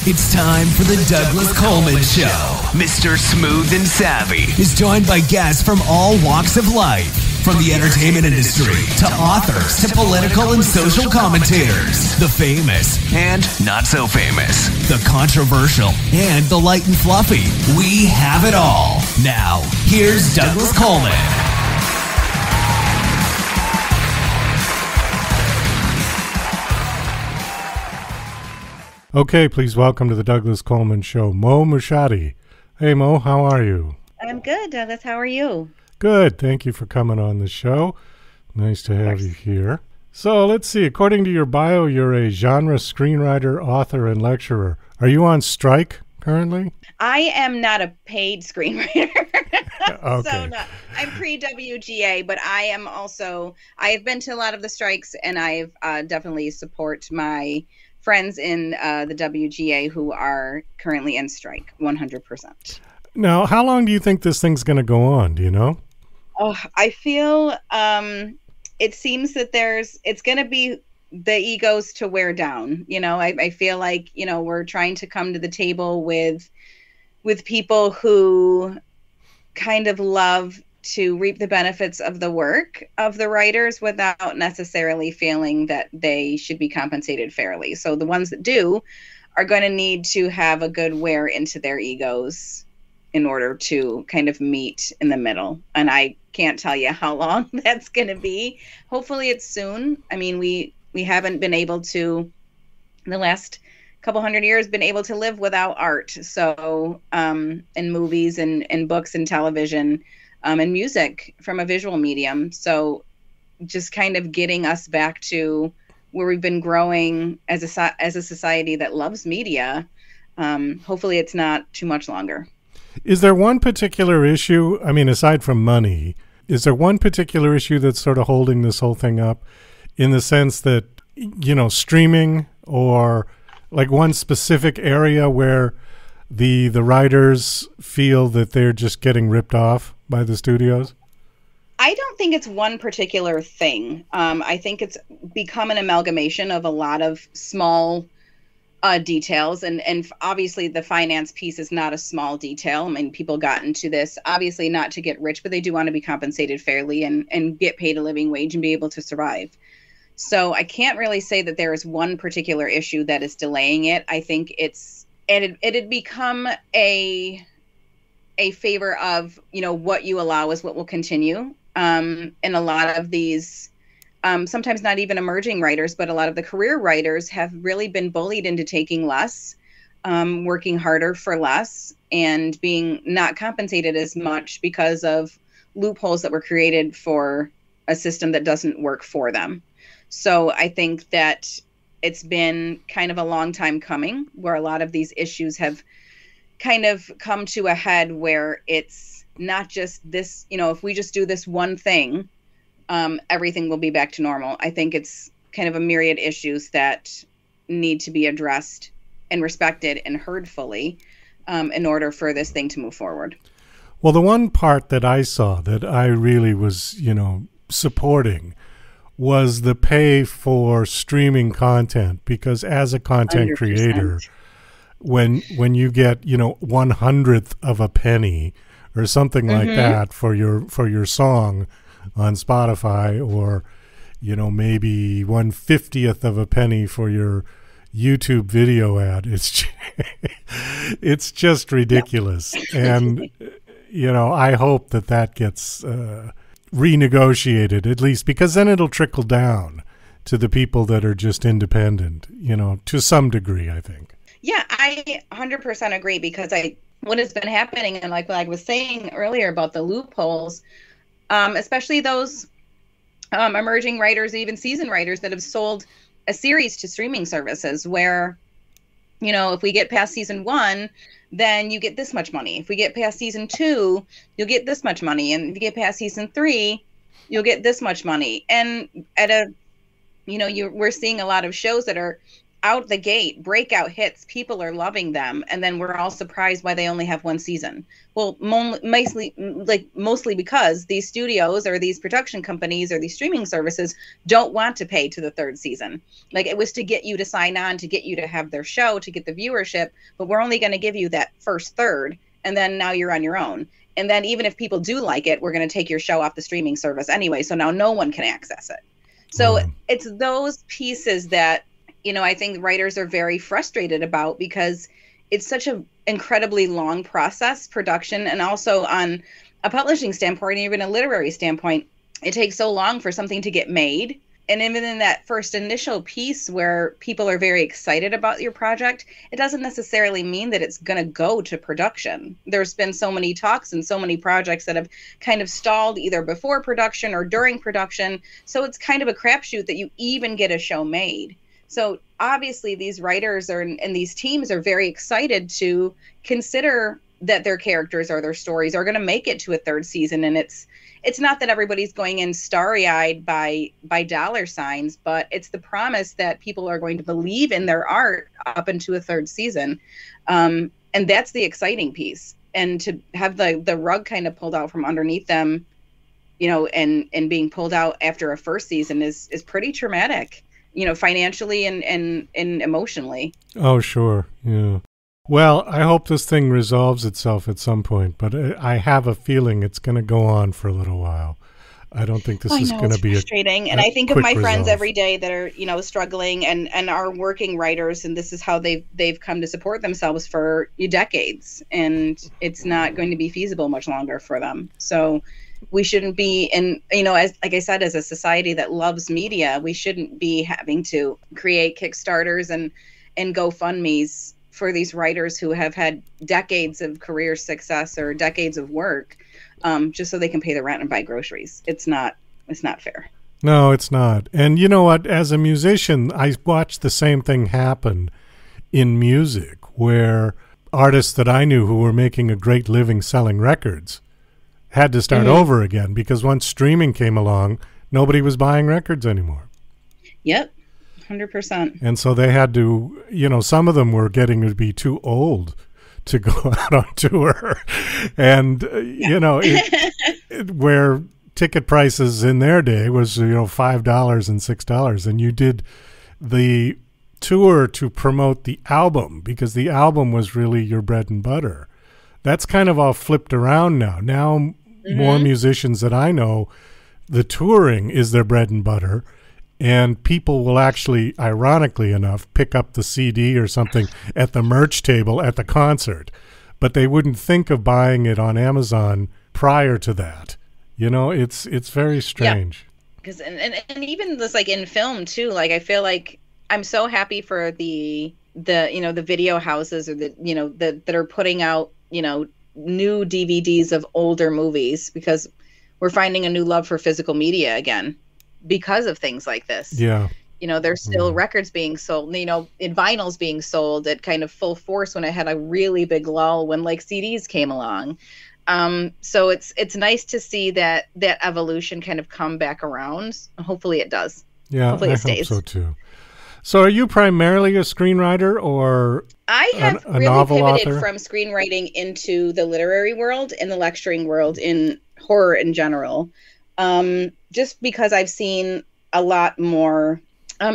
It's time for the Douglas Coleman Show. Mr. Smooth and Savvy is joined by guests from all walks of life, from the entertainment industry to authors to political and social commentators, the famous and not so famous, the controversial and the light and fluffy. We have it all. Now, here's Douglas Coleman. Okay, please welcome to the Douglas Coleman Show, Moshaty. Hey, Mo, how are you? I'm good, Douglas. How are you? Good. Thank you for coming on the show. Nice to have you here. So let's see. According to your bio, you're a genre screenwriter, author, and lecturer. Are you on strike currently? I am not a paid screenwriter. Okay. So no, I'm pre-WGA, but I have been to a lot of the strikes, and I've definitely support my friends in the WGA who are currently in strike 100%. Now, how long do you think this thing's going to go on? Do you know? Oh, I feel it seems that it's going to be the egos to wear down. You know, I feel like, you know, we're trying to come to the table with people who kind of love to reap the benefits of the work of the writers without necessarily feeling that they should be compensated fairly. So the ones that do are going to need to have a good wear into their egos in order to kind of meet in the middle. And I can't tell you how long that's going to be. Hopefully it's soon. I mean, we haven't been able to, in the last couple hundred years, been able to live without art. So in movies and books and television, and music from a visual medium. So just kind of getting us back to where we've been growing as a society that loves media. Hopefully it's not too much longer. Is there one particular issue, I mean, aside from money, is there one particular issue that's sort of holding this whole thing up in the sense that, you know, streaming or like one specific area where the writers feel that they're just getting ripped off by the studios? I don't think it's one particular thing. I think it's become an amalgamation of a lot of small details. And obviously the finance piece is not a small detail. I mean, people got into this, obviously not to get rich, but they do want to be compensated fairly and get paid a living wage and be able to survive. So I can't really say that there is one particular issue that is delaying it. I think it had become a favor of, you know, what you allow is what will continue. And a lot of these, sometimes not even emerging writers, but a lot of the career writers have really been bullied into taking less, working harder for less, and being not compensated as much because of loopholes that were created for a system that doesn't work for them. So I think that it's been kind of a long time coming where a lot of these issues have kind of come to a head where it's not just this, you know, if we just do this one thing, everything will be back to normal. I think it's kind of a myriad issues that need to be addressed and respected and heard fully in order for this thing to move forward. Well, the one part that I saw that I really was, you know, supporting was the pay for streaming content, because as a content 100%. creator, when you get, you know, 1/100th of a penny or something like that for your song on Spotify, or, you know, maybe 1/50th of a penny for your YouTube video ad, it's just ridiculous. Yeah. And you know, I hope that gets renegotiated, at least, because then it'll trickle down to the people that are just independent, you know, to some degree, I think. Yeah, I 100% agree, because what has been happening, and like what I was saying earlier about the loopholes, especially those emerging writers, even seasoned writers that have sold a series to streaming services where, you know, if we get past season 1, then you get this much money. If we get past season 2, you'll get this much money. And if you get past season 3, you'll get this much money. And we're seeing a lot of shows that are out the gate, breakout hits, people are loving them, and then we're all surprised why they only have one season. Well, mostly because these studios or these production companies or these streaming services don't want to pay to the third season. Like, it was to get you to sign on, to get you to have their show, to get the viewership, but we're only going to give you that first third, and then now you're on your own. And then even if people do like it, we're going to take your show off the streaming service anyway, so now no one can access it. So it's those pieces that, you know, I think writers are very frustrated about, because it's such an incredibly long process, production, and also on a publishing standpoint, even a literary standpoint, it takes so long for something to get made. And even in that first initial piece where people are very excited about your project, it doesn't necessarily mean that it's going to go to production. There's been so many talks and so many projects that have kind of stalled either before production or during production. So it's kind of a crapshoot that you even get a show made. So obviously these writers and these teams are very excited to consider that their characters or their stories are going to make it to a third season. And it's not that everybody's going in starry-eyed by dollar signs, but it's the promise that people are going to believe in their art up into a third season. And that's the exciting piece. And to have the rug kind of pulled out from underneath them, you know, and being pulled out after a first season is pretty traumatic, you know, financially and emotionally. Oh, sure. Yeah. Well, I hope this thing resolves itself at some point, but I have a feeling it's going to go on for a little while. I don't think this is going to be frustrating. And I think of my friends every day that are, you know, struggling and are working writers, and this is how they've come to support themselves for decades, and it's not going to be feasible much longer for them. So we shouldn't be like I said, as a society that loves media, we shouldn't be having to create Kickstarters and GoFundMes for these writers who have had decades of career success or decades of work, just so they can pay the rent and buy groceries. It's not fair. No, it's not. And you know what? As a musician, I watched the same thing happen in music, where artists that I knew who were making a great living selling records had to start over again, because once streaming came along, nobody was buying records anymore. Yep. 100%. And so they had to, you know, some of them were getting to be too old to go out on tour. And, you know, where ticket prices in their day was, you know, $5 and $6. And you did the tour to promote the album, because the album was really your bread and butter. That's kind of all flipped around now. Now, more musicians that I know, the touring is their bread and butter. And people will actually, ironically enough, pick up the CD or something at the merch table at the concert. But they wouldn't think of buying it on Amazon prior to that. You know, it's very strange. Because and even this, like, in film too, like, I feel like I'm so happy for the you know, the video houses, or the, you know, that are putting out, you know, new DVDs of older movies, because we're finding a new love for physical media again because of things like this. Yeah. You know, there's still records being sold, you know, in vinyls being sold at kind of full force when I had a really big lull when, like, CDs came along. So it's nice to see that evolution kind of come back around. Hopefully it does. Yeah, hopefully I it stays. hope so too. So are you primarily a screenwriter, or I have a really novel pivoted author? from screenwriting into the literary world and the lecturing world in horror in general. Just because I've seen a lot more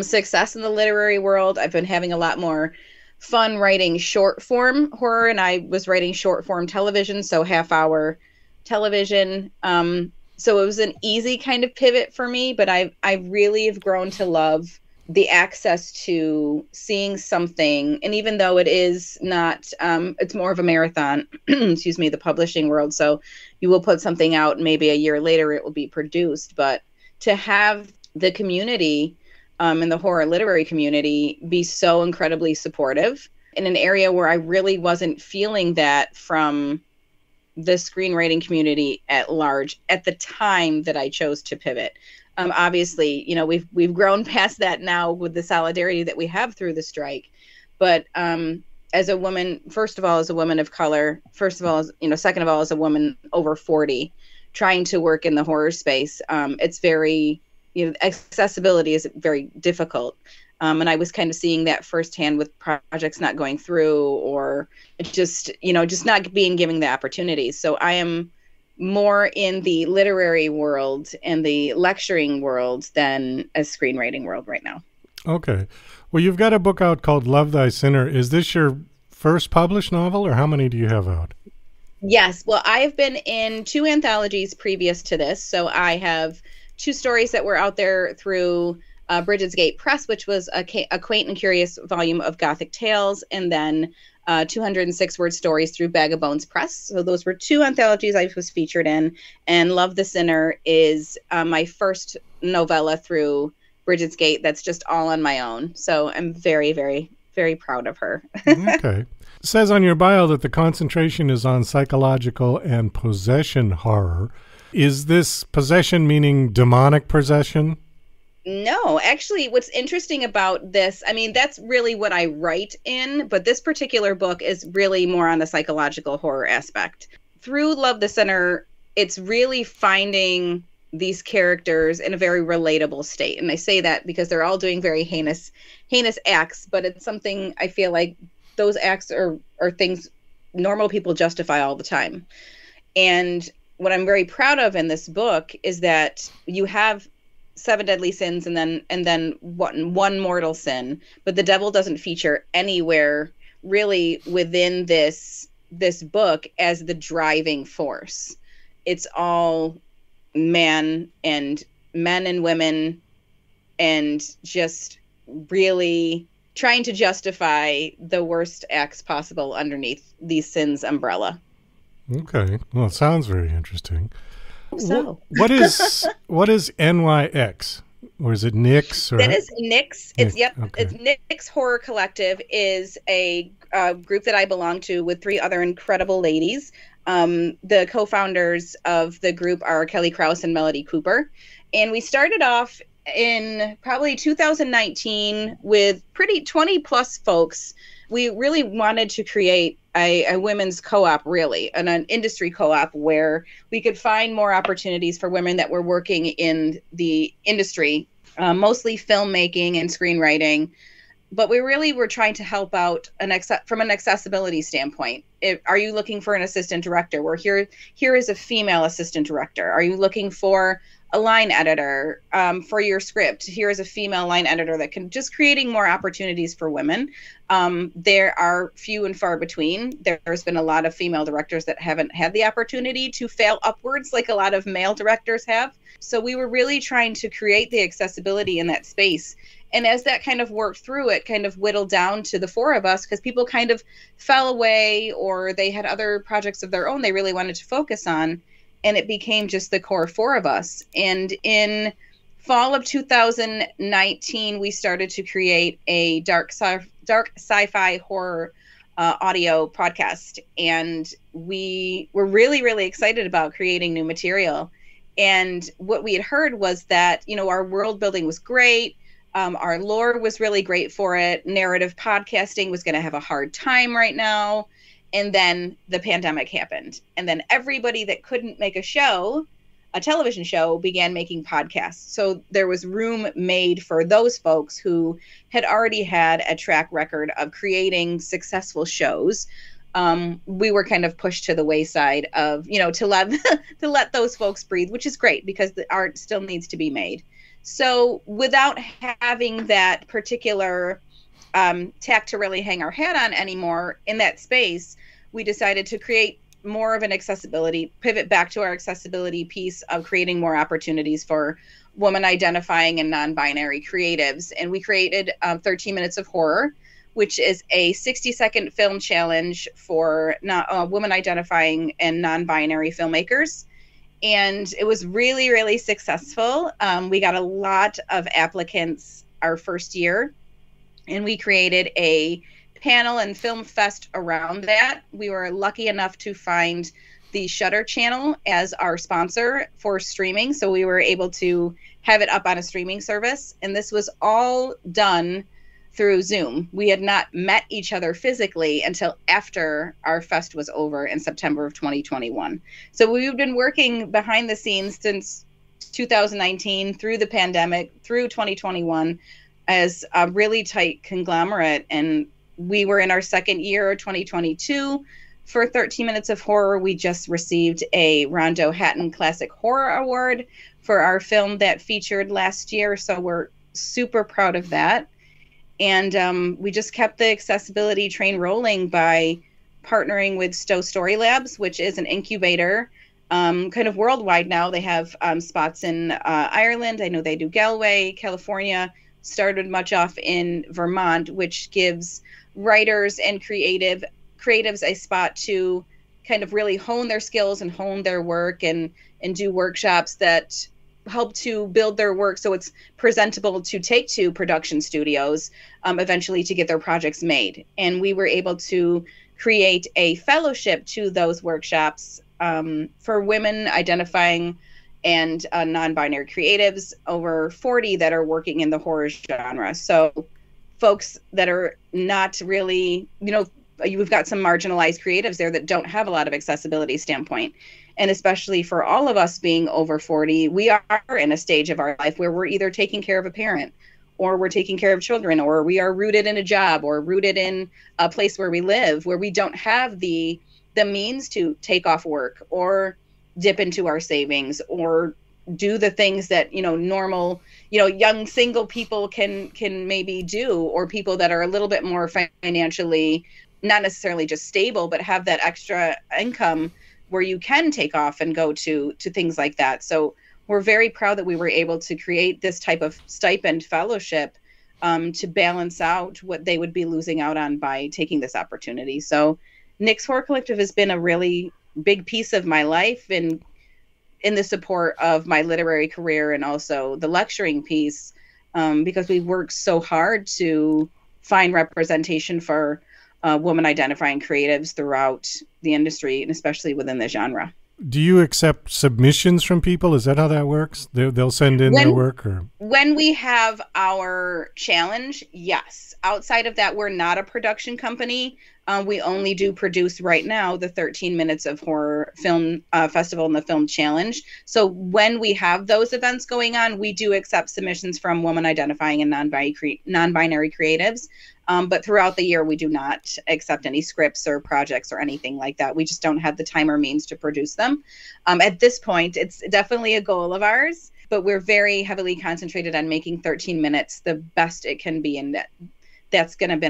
success in the literary world. I've been having a lot more fun writing short form horror, and I was writing short form television, so half-hour television. So it was an easy kind of pivot for me, but I really have grown to love the access to seeing something. And even though it is not, it's more of a marathon, excuse me, the publishing world. So you will put something out, maybe a year later it will be produced. But to have the community and the horror literary community be so incredibly supportive in an area where I really wasn't feeling that from the screenwriting community at large at the time that I chose to pivot. Obviously, you know, we've grown past that now with the solidarity that we have through the strike. But as a woman, first of all, as a woman of color, first of all, you know, second of all, as a woman over 40, trying to work in the horror space, it's very, you know, accessibility is very difficult. And I was kind of seeing that firsthand with projects not going through, or just not being given the opportunities. So I am more in the literary world and the lecturing world than a screenwriting world right now. Okay. Well, you've got a book out called Love Thy Sinner. Is this your first published novel, or how many do you have out? Yes. Well, I've been in 2 anthologies previous to this. So I have 2 stories that were out there through Brigid's Gate Press, which was a quaint and curious volume of Gothic tales, and then 206 word stories through Bag of Bones Press. So those were 2 anthologies I was featured in. And Love the Sinner is my first novella through Brigid's Gate that's just all on my own. So I'm very, very, very proud of her. Okay. It says on your bio that the concentration is on psychological and possession horror. Is this possession meaning demonic possession? No, actually, what's interesting about this, I mean, that's really what I write in, but this particular book is really more on the psychological horror aspect. Through Love the Sinner, it's really finding these characters in a very relatable state. And I say that because they're all doing very heinous acts, but it's something I feel like those acts are things normal people justify all the time. And what I'm very proud of in this book is that you have 7 deadly sins and then one mortal sin, but the devil doesn't feature anywhere really within this book as the driving force. It's all men and women, and just really trying to justify the worst acts possible underneath these sins umbrella. Okay. Well, it sounds very interesting. So what is NYX? Or is it Nyx? Or? That is Nyx. It's Okay. It's Nyx Horror Collective is a group that I belong to with 3 other incredible ladies. The co-founders of the group are Kelly Krause and Melody Cooper. And we started off in probably 2019 with pretty 20 plus folks. We really wanted to create a women's co-op, really, and an industry co-op where we could find more opportunities for women that were working in the industry, mostly filmmaking and screenwriting. But we really were trying to help out from an accessibility standpoint. Are you looking for an assistant director? Well, here is a female assistant director. Are you looking for a line editor for your script? Here is a female line editor that can just creating more opportunities for women. There are few and far between. There's been a lot of female directors that haven't had the opportunity to fail upwards like a lot of male directors have. So we were really trying to create the accessibility in that space. And as that kind of worked through, it kind of whittled down to the 4 of us because people kind of fell away or they had other projects of their own they really wanted to focus on. And it became just the core 4 of us. And in fall of 2019, we started to create a dark sci-fi horror audio podcast. And we were really, really excited about creating new material. And what we had heard was that, our world building was great. Our lore was really great for it. Narrative podcasting was going to have a hard time right now. And then the pandemic happened. And then everybody that couldn't make a television show, began making podcasts. So there was room made for those folks who had already had a track record of creating successful shows. We were kind of pushed to the wayside of, to let those folks breathe, which is great because the art still needs to be made. So without having that particular tack to really hang our hat on anymore in that space, we decided to create more of an pivot back to our accessibility piece of creating more opportunities for women identifying and non-binary creatives. And we created 13 Minutes of Horror, which is a 60-second film challenge for women identifying and non-binary filmmakers. And it was really, really successful. We got a lot of applicants our first year, and we created a panel and film fest around that. We were lucky enough to find the Shudder Channel as our sponsor for streaming. So we were able to have it up on a streaming service. And this was all done through Zoom. We had not met each other physically until after our fest was over in September of 2021. So we've been working behind the scenes since 2019 through the pandemic, through 2021, as a really tight conglomerate. And we were in our second year, 2022. For 13 Minutes of Horror, we just received a Rondo Hatton Classic Horror Award for our film that featured last year. So we're super proud of that. And we just kept the accessibility train rolling by partnering with Stowe Story Labs, which is an incubator kind of worldwide now. They have spots in Ireland. I know they do Galway, California, started much off in Vermont, which gives writers and creatives a spot to kind of really hone their skills and hone their work and do workshops that help to build their work so it's presentable to take to production studios eventually to get their projects made. And we were able to create a fellowship to those workshops for women identifying and non-binary creatives, over 40 that are working in the horror genre. So folks that are not really, we've got some marginalized creatives there that don't have a lot of accessibility standpoint. And especially for all of us being over 40, we are in a stage of our life where we're either taking care of a parent, or we're taking care of children, or we are rooted in a job, or rooted in a place where we live, where we don't have the means to take off work or dip into our savings or do the things that, normal, young single people can maybe do, or people that are a little bit more financially, not necessarily just stable, but have that extra income where you can take off and go to things like that. So we're very proud that we were able to create this type of stipend fellowship to balance out what they would be losing out on by taking this opportunity. So Nyx Horror Collective has been a really big piece of my life in the support of my literary career and also the lecturing piece, because we worked so hard to find representation for woman identifying creatives throughout the industry, and especially within the genre. Do you accept submissions from people? Is that how that works? They'll send in their work? Or when we have our challenge, yes. Outside of that, we're not a production company. We only do produce right now the 13 Minutes of Horror Film Festival and the Film Challenge. So when we have those events going on, we do accept submissions from woman identifying and non-binary creatives. But throughout the year, we do not accept any scripts or projects or anything like that. We just don't have the time or means to produce them. At this point, it's definitely a goal of ours, but we're very heavily concentrated on making 13 minutes the best it can be. And that's going to be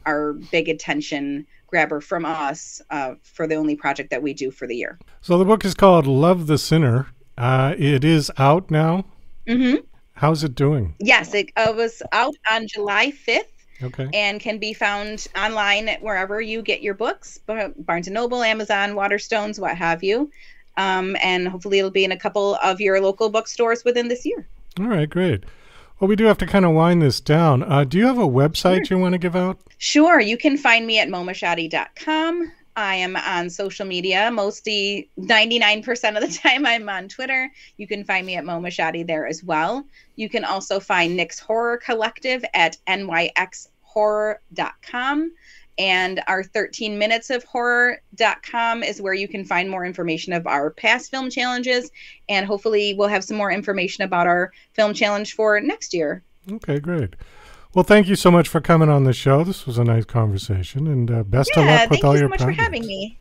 our big attention grabber from us for the only project that we do for the year. So the book is called Love the Sinner. It is out now. Mm-hmm. How's it doing? Yes, it was out on July 5th. Okay. And can be found online wherever you get your books, Barnes & Noble, Amazon, Waterstones, what have you. And hopefully it'll be in a couple of your local bookstores within this year. All right, great. Well, we do have to kind of wind this down. Do you have a website you want to give out? Sure. You can find me at moshaty.com. I am on social media, mostly 99% of the time I'm on Twitter. You can find me at Moshaty there as well. You can also find Nyx Horror Collective at nyxhorror.com. And our 13 Minutes of Horror.com is where you can find more information of our past film challenges. And hopefully we'll have some more information about our film challenge for next year. Okay, great. Well, thank you so much for coming on the show. This was a nice conversation, and best of luck with all your projects. Thank you so much for having me.